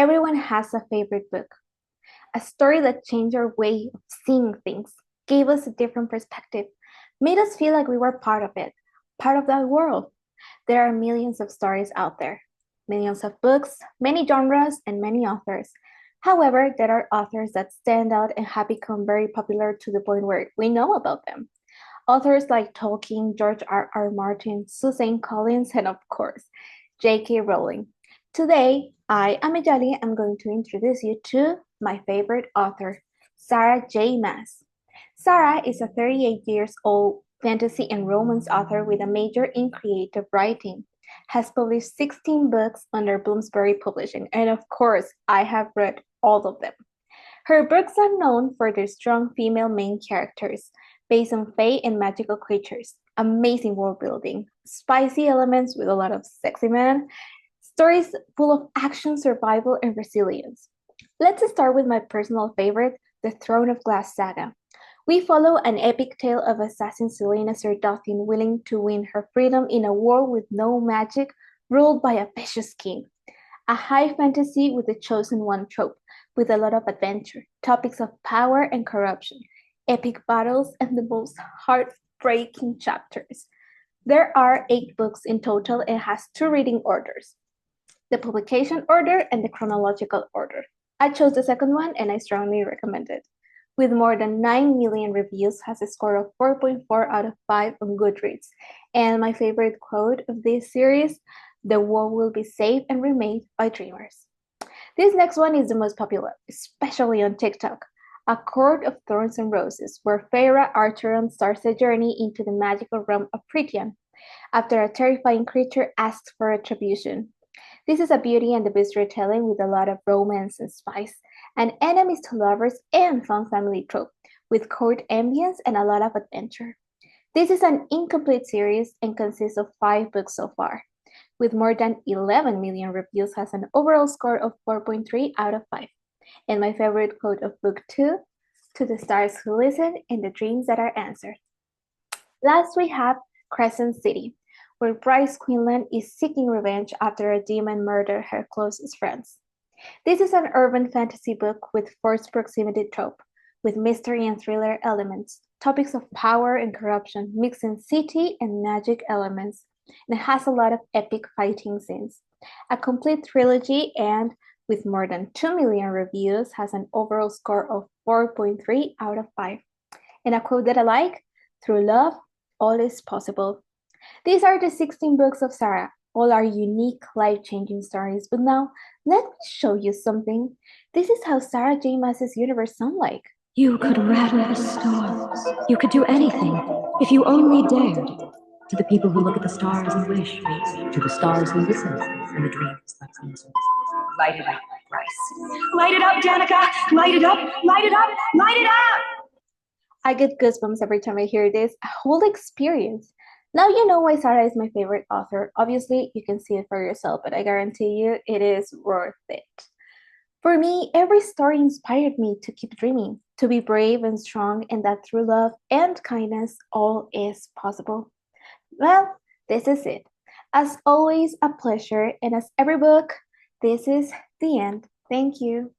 Everyone has a favorite book, a story that changed our way of seeing things, gave us a different perspective, made us feel like we were part of it, part of that world. There are millions of stories out there, millions of books, many genres, and many authors. However, there are authors that stand out and have become very popular to the point where we know about them. Authors like Tolkien, George R. Martin, Suzanne Collins, and of course, J.K. Rowling. Today, I, Ameyali, am going to introduce you to my favorite author, Sarah J. Maas. Sarah is a 38 years old fantasy and romance author with a major in creative writing. Has published 16 books under Bloomsbury Publishing, and of course, I have read all of them. Her books are known for their strong female main characters, based on fae and magical creatures, amazing world building, spicy elements with a lot of sexy men, stories full of action, survival, and resilience. Let's start with my personal favorite, The Throne of Glass saga. We follow an epic tale of assassin Selena Serdothian willing to win her freedom in a world with no magic, ruled by a vicious king. A high fantasy with the chosen one trope, with a lot of adventure, topics of power and corruption, epic battles, and the most heartbreaking chapters. There are 8 books in total and has 2 reading orders, the publication order and the chronological order. I chose the second one and I strongly recommend it. With more than 9 million reviews, has a score of 4.4 out of 5 on Goodreads. And my favorite quote of this series, "The world will be saved and remade by dreamers." This next one is the most popular, especially on TikTok. A Court of Thorns and Roses, where Feyre Archeron starts a journey into the magical realm of Prythian, after a terrifying creature asks for retribution. This is a Beauty and the Beast retelling with a lot of romance and spice, an enemies to lovers and fun family trope, with court ambience and a lot of adventure. This is an incomplete series and consists of 5 books so far. With more than 11 million reviews, has an overall score of 4.3 out of 5. And my favorite quote of book 2, "To the stars who listen and the dreams that are answered." Last, we have Crescent City, where Bryce Quinlan is seeking revenge after a demon murdered her closest friends. This is an urban fantasy book with forced proximity trope, with mystery and thriller elements, topics of power and corruption, mixing city and magic elements, and it has a lot of epic fighting scenes. A complete trilogy, and with more than 2 million reviews, has an overall score of 4.3 out of 5. And a quote that I like, "Through love, all is possible." These are the 16 books of Sarah. All are unique, life-changing stories. But now, let me show you something. This is how Sarah J. Maas's universe sounds like. You could rattle the stars. You could do anything if you only dared. To the people who look at the stars and wish. To the stars who listen and the dreams that answer. Light it up, Bryce. Light it up, Danica. Light it up, light it up, light it up. I get goosebumps every time I hear this. A whole experience. Now you know why Sarah is my favorite author. Obviously, you can see it for yourself, but I guarantee you it is worth it. For me, every story inspired me to keep dreaming, to be brave and strong, and that through love and kindness, all is possible. Well, this is it. As always, a pleasure, and as every book, this is the end. Thank you.